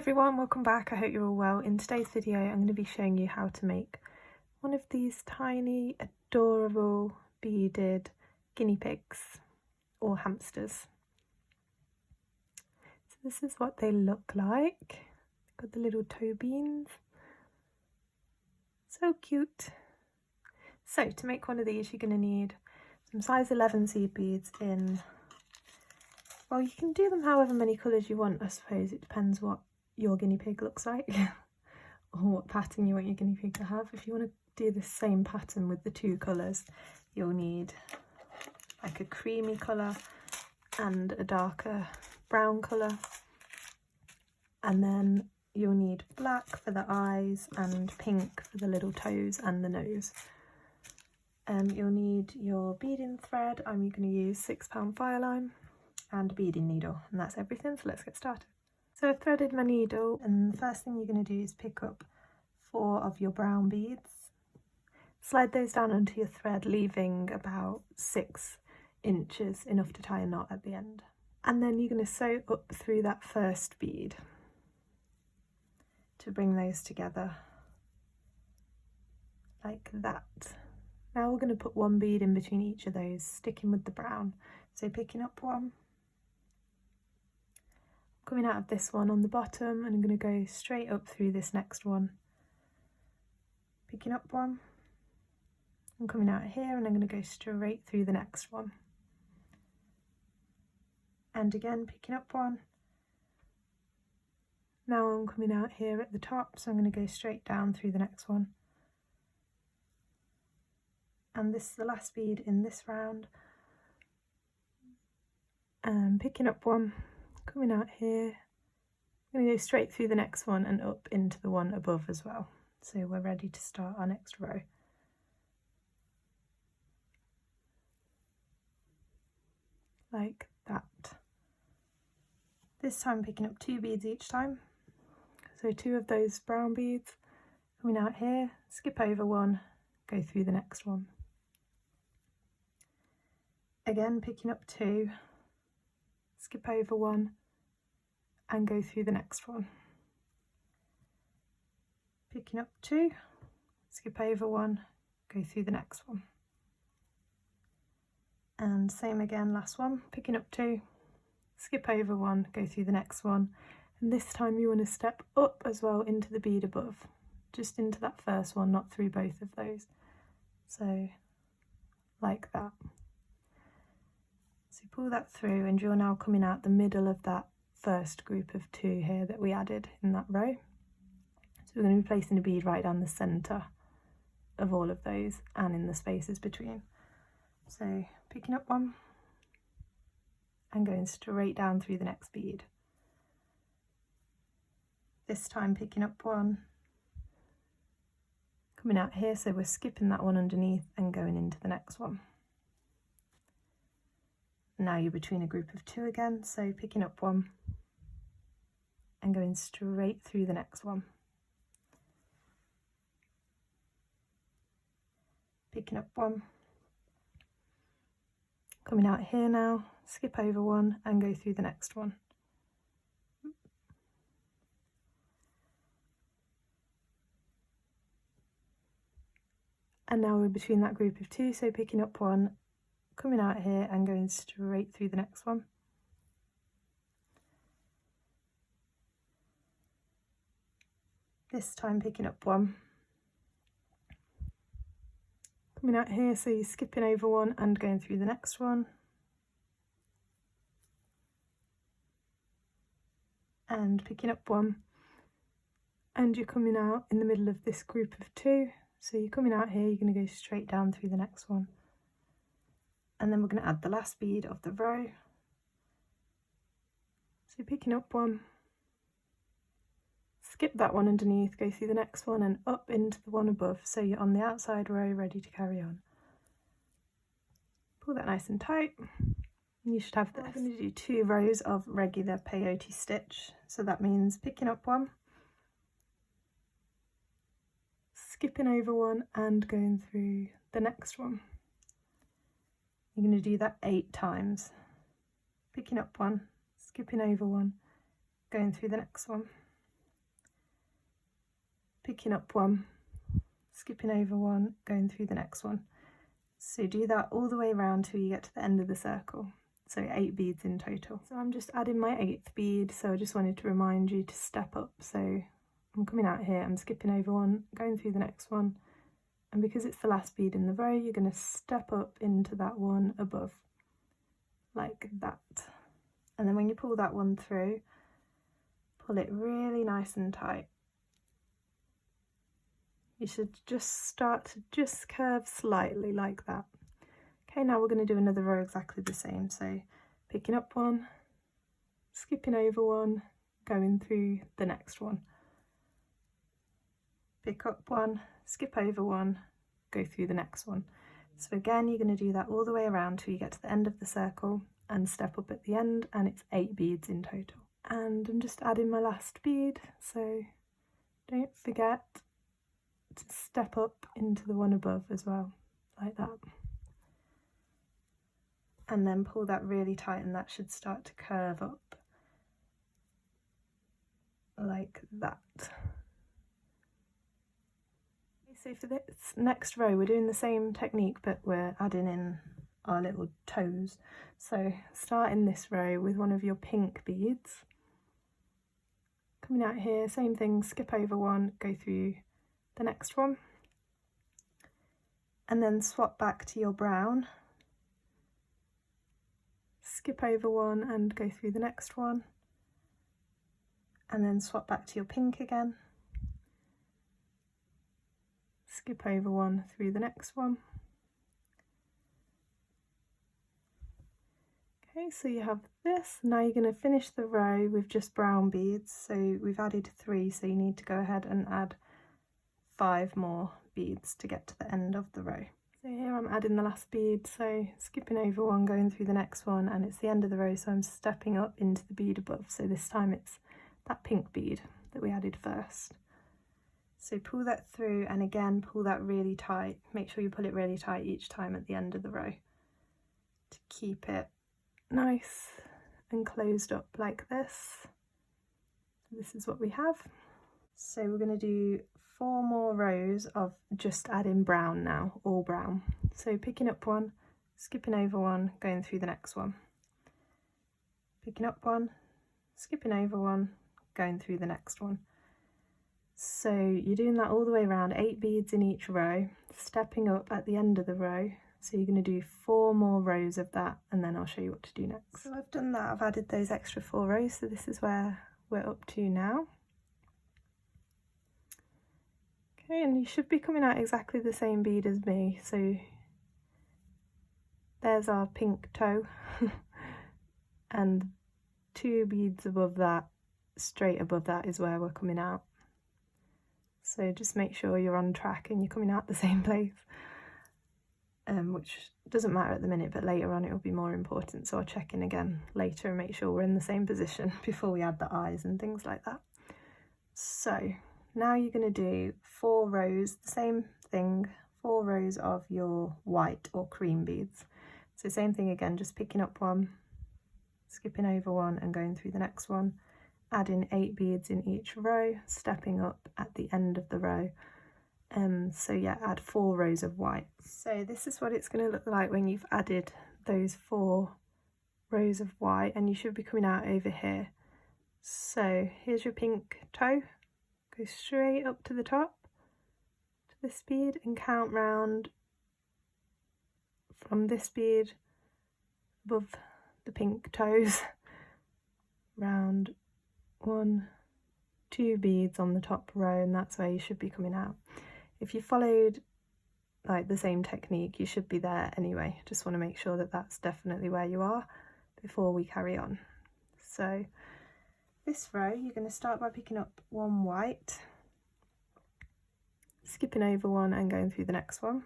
everyone, welcome back. I hope you're all well. In today's video I'm going to be showing you how to make one of these tiny adorable beaded guinea pigs or hamsters. So this is what they look like. Got the little toe beans. So cute. So to make one of these you're going to need some size 11 seed beads in, well, you can do them however many colours you want, I suppose. It depends what your guinea pig looks like or what pattern you want your guinea pig to have. If you want to do the same pattern with the two colours, you'll need like a creamy colour and a darker brown colour, and then you'll need black for the eyes and pink for the little toes and the nose. You'll need your beading thread. I'm going to use £6 fireline and a beading needle, and that's everything, so let's get started. So I've threaded my needle, and the first thing you're going to do is pick up 4 of your brown beads, slide those down onto your thread, leaving about 6 inches, enough to tie a knot at the end. And then you're going to sew up through that first bead to bring those together like that. Now we're going to put 1 bead in between each of those, sticking with the brown. So picking up 1, coming out of this one on the bottom, and I'm going to go straight up through this next one, picking up 1, I'm coming out here and I'm going to go straight through the next one, and again picking up 1. Now I'm coming out here at the top, so I'm going to go straight down through the next one, and this is the last bead in this round, and picking up 1, coming out here, I'm going to go straight through the next one and up into the one above as well. So we're ready to start our next row. Like that. This time picking up 2 beads each time. So 2 of those brown beads, coming out here, skip over 1, go through the next one. Again picking up 2, skip over 1, and go through the next one. Picking up 2, skip over 1, go through the next one. And same again, last one, picking up 2, skip over 1, go through the next one. And this time you want to step up as well into the bead above, just into that first one, not through both of those. So like that. So pull that through, and you're now coming out the middle of that first group of 2 here that we added in that row. So we're going to be placing a bead right down the centre of all of those and in the spaces between. So picking up 1 and going straight down through the next bead. This time picking up 1, coming out here, so we're skipping that one underneath and going into the next one. Now you're between a group of 2 again, so picking up 1 and going straight through the next one. Picking up 1, coming out here now, skip over 1 and go through the next one. And now we're between that group of 2, so picking up 1, coming out here and going straight through the next one. This time picking up 1, coming out here, so you're skipping over 1 and going through the next one. And picking up 1, and you're coming out in the middle of this group of 2, so you're coming out here, you're going to go straight down through the next one. And then we're going to add the last bead of the row. So picking up 1, skip that one underneath, go through the next one and up into the one above, so you're on the outside row ready to carry on. Pull that nice and tight, and you should have this. I'm going to do 2 rows of regular peyote stitch, so that means picking up 1, skipping over 1 and going through the next one. You're going to do that 8 times. Picking up 1, skipping over 1, going through the next one. picking up one, skipping over one, going through the next one. So do that all the way around till you get to the end of the circle. So 8 beads in total. So I'm just adding my 8th bead, so I just wanted to remind you to step up. So I'm coming out here, I'm skipping over one, going through the next one, and because it's the last bead in the row, you're going to step up into that one above, like that. And then when you pull that one through, pull it really nice and tight. You should just start to just curve slightly like that. Okay, now we're going to do another row exactly the same. So picking up one, skipping over one, going through the next one. Pick up one, skip over one, go through the next one. So again, you're going to do that all the way around till you get to the end of the circle and step up at the end, and it's 8 beads in total. And I'm just adding my last bead, so don't forget to step up into the one above as well, like that. And then pull that really tight, and that should start to curve up like that. So for this next row, we're doing the same technique, but we're adding in our little toes. So start in this row with one of your pink beads. Coming out here, same thing, skip over one, go through the next one. And then swap back to your brown. Skip over one and go through the next one. And then swap back to your pink again. Skip over one through the next one. Okay, so you have this. Now you're going to finish the row with just brown beads. So we've added 3, so you need to go ahead and add 5 more beads to get to the end of the row. So here I'm adding the last bead, so skipping over one, going through the next one, and it's the end of the row, so I'm stepping up into the bead above. So this time it's that pink bead that we added first. So pull that through, and again pull that really tight. Make sure you pull it really tight each time at the end of the row to keep it nice and closed up like this. This is what we have. So we're going to do 4 more rows of just adding brown now, all brown. So picking up one, skipping over one, going through the next one. Picking up one, skipping over one, going through the next one. So you're doing that all the way around, 8 beads in each row, stepping up at the end of the row. So you're going to do 4 more rows of that, and then I'll show you what to do next. So I've done that, I've added those extra 4 rows, so this is where we're up to now. Okay, and you should be coming out exactly the same bead as me. So there's our pink toe and 2 beads above that, straight above that is where we're coming out. So just make sure you're on track and you're coming out the same place, which doesn't matter at the minute, but later on it will be more important. So I'll check in again later and make sure we're in the same position before we add the eyes and things like that. So now you're going to do 4 rows, the same thing, 4 rows of your white or cream beads. So same thing again, just picking up one, skipping over one and going through the next one, adding 8 beads in each row, stepping up at the end of the row. So yeah, add 4 rows of white. So this is what it's going to look like when you've added those 4 rows of white, and you should be coming out over here. So here's your pink toe. Go straight up to the top, to this bead, and count round from this bead above the pink toes, round 1, 2 beads on the top row, and that's where you should be coming out. If you followed like the same technique, you should be there anyway. Just want to make sure that that's definitely where you are before we carry on. So this row, you're going to start by picking up 1 white, skipping over one and going through the next one.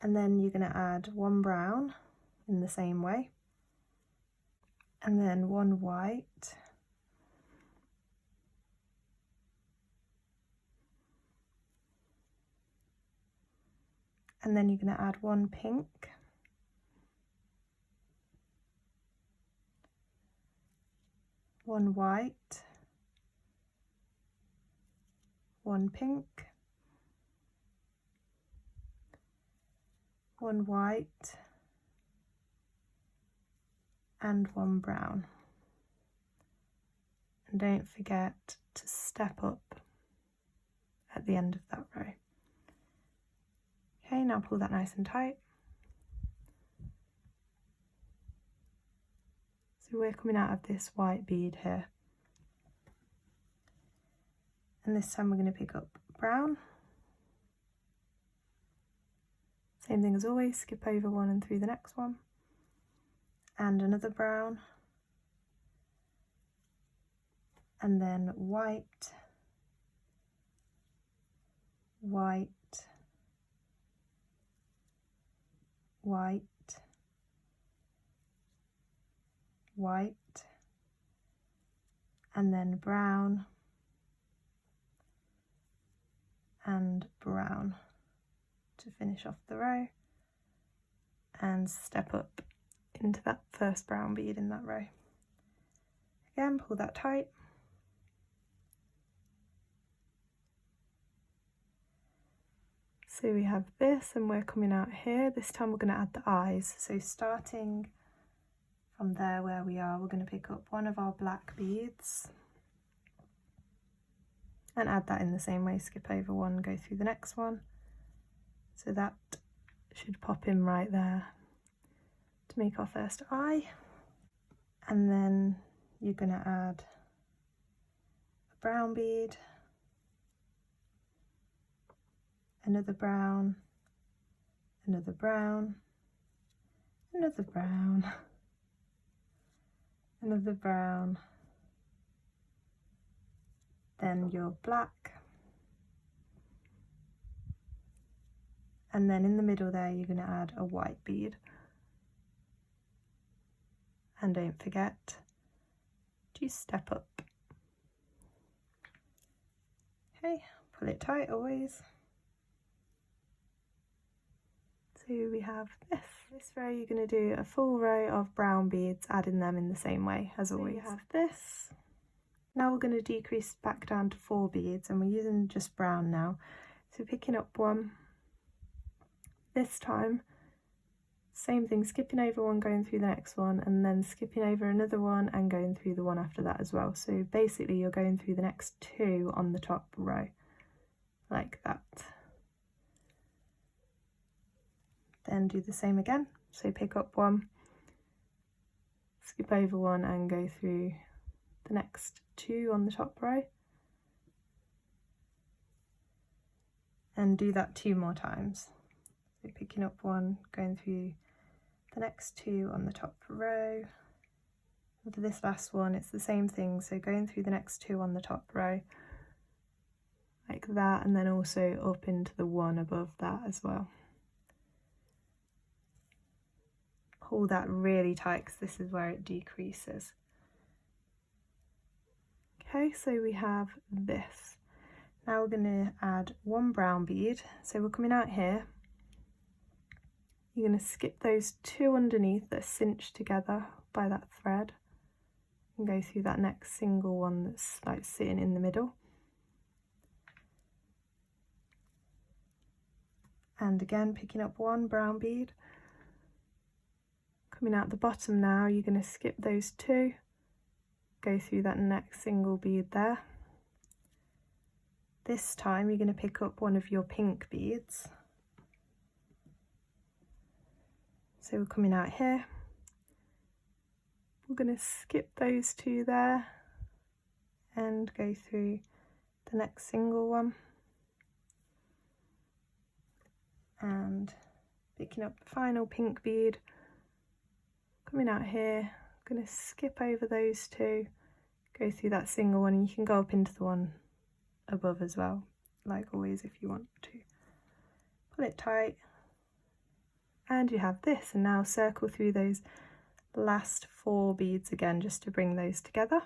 And then you're going to add 1 brown in the same way. And then 1 white. And then you're going to add 1 pink. One white, one pink, one white, and one brown. And don't forget to step up at the end of that row. Okay, now pull that nice and tight. So we're coming out of this white bead here. And this time we're going to pick up brown. Same thing as always, skip over one and through the next one. And another brown. And then white, white, white, white, and then brown and brown to finish off the row, and step up into that first brown bead in that row. Again, pull that tight. So we have this, and we're coming out here. This time we're going to add the eyes. So starting from there where we are, we're going to pick up one of our black beads and add that in the same way. Skip over one, go through the next one. So that should pop in right there to make our first eye. And then you're going to add a brown bead, another brown, another brown, another brown, another brown, then your black, and then in the middle there you're going to add a white bead. And don't forget to step up. Okay, pull it tight always. So we have this row you're going to do a full row of brown beads, adding them in the same way as always. So you have this. Now we're going to decrease back down to 4 beads, and we're using just brown now. So picking up one, this time same thing, skipping over one, going through the next one, and then skipping over another one and going through the one after that as well. So basically you're going through the next 2 on the top row like that. Then do the same again, so pick up one, skip over one and go through the next 2 on the top row, and do that 2 more times. So picking up one, going through the next 2 on the top row. And for this last one it's the same thing, so going through the next 2 on the top row like that, and then also up into the one above that as well. Pull that really tight because this is where it decreases. Okay, so we have this. Now we're going to add one brown bead, so we're coming out here. You're going to skip those 2 underneath that are cinched together by that thread and go through that next single one that's like sitting in the middle. And again, picking up one brown bead. Coming out the bottom now, you're going to skip those 2, go through that next single bead there. This time you're going to pick up one of your pink beads. So we're coming out here, we're going to skip those 2 there and go through the next single one, and picking up the final pink bead, coming out here, I'm going to skip over those 2, go through that single one, and you can go up into the one above as well, like always if you want to. Pull it tight. And you have this, and now circle through those last 4 beads again just to bring those together.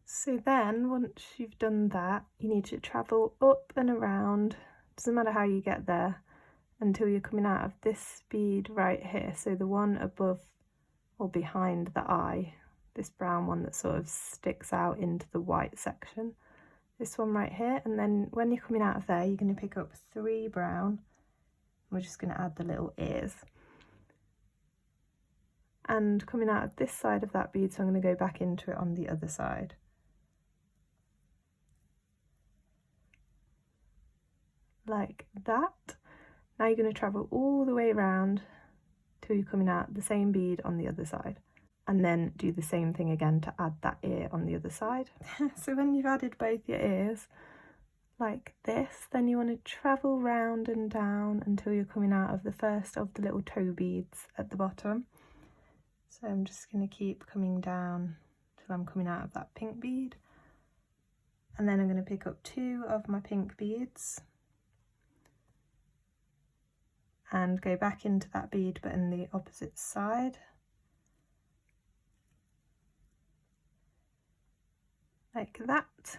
So then once you've done that, you need to travel up and around, doesn't matter how you get there, until you're coming out of this bead right here, so the one above or behind the eye, this brown one that sort of sticks out into the white section. this one right here, and then when you're coming out of there, you're going to pick up 3 brown. We're just going to add the little ears. And coming out of this side of that bead, so I'm going to go back into it on the other side. Like that. Now you're going to travel all the way around till you're coming out the same bead on the other side, and then do the same thing again to add that ear on the other side. So when you've added both your ears like this, then you want to travel round and down until you're coming out of the first of the little toe beads at the bottom. So I'm just going to keep coming down till I'm coming out of that pink bead, and then I'm going to pick up 2 of my pink beads and go back into that bead but in the opposite side, like that,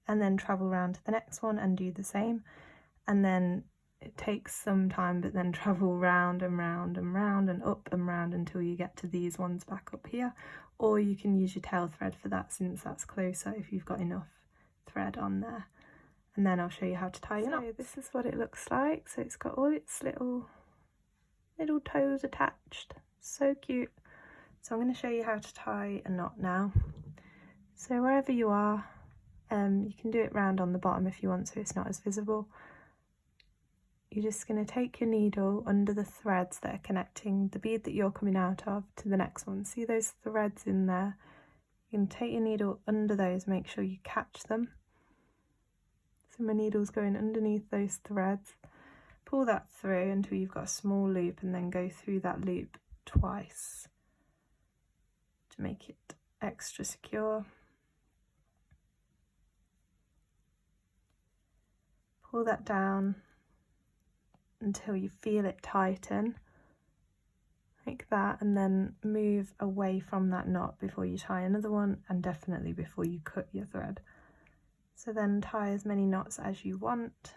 and then travel around to the next one and do the same. And then it takes some time, but then travel round and round and round and up and round until you get to these ones back up here, or you can use your tail thread for that since that's closer if you've got enough thread on there. And then I'll show you how to tie your knot. So this is what it looks like. So it's got all its little toes attached. So cute. So I'm going to show you how to tie a knot now. So wherever you are, you can do it round on the bottom if you want, so it's not as visible. You're just going to take your needle under the threads that are connecting the bead that you're coming out of to the next one. See those threads in there? You can take your needle under those, make sure you catch them. So my needle's going underneath those threads. Pull that through until you've got a small loop, and then go through that loop twice to make it extra secure. Pull that down until you feel it tighten, like that, and then move away from that knot before you tie another one, and definitely before you cut your thread. So then tie as many knots as you want,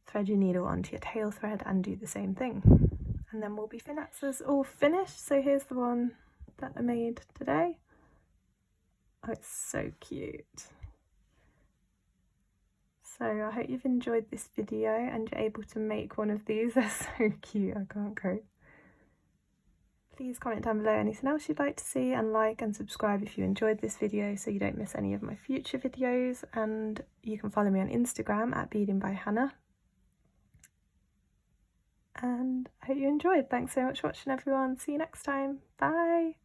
thread your needle onto your tail thread and do the same thing, and then we'll be finished. That's all finished. So here's the one that I made today. Oh, it's so cute. So I hope you've enjoyed this video and you're able to make one of these. They're so cute, I can't cope. Please comment down below anything else you'd like to see, and like and subscribe if you enjoyed this video so you don't miss any of my future videos. And you can follow me on Instagram at Beading by Hannah. And I hope you enjoyed. Thanks so much for watching, everyone. See you next time. Bye.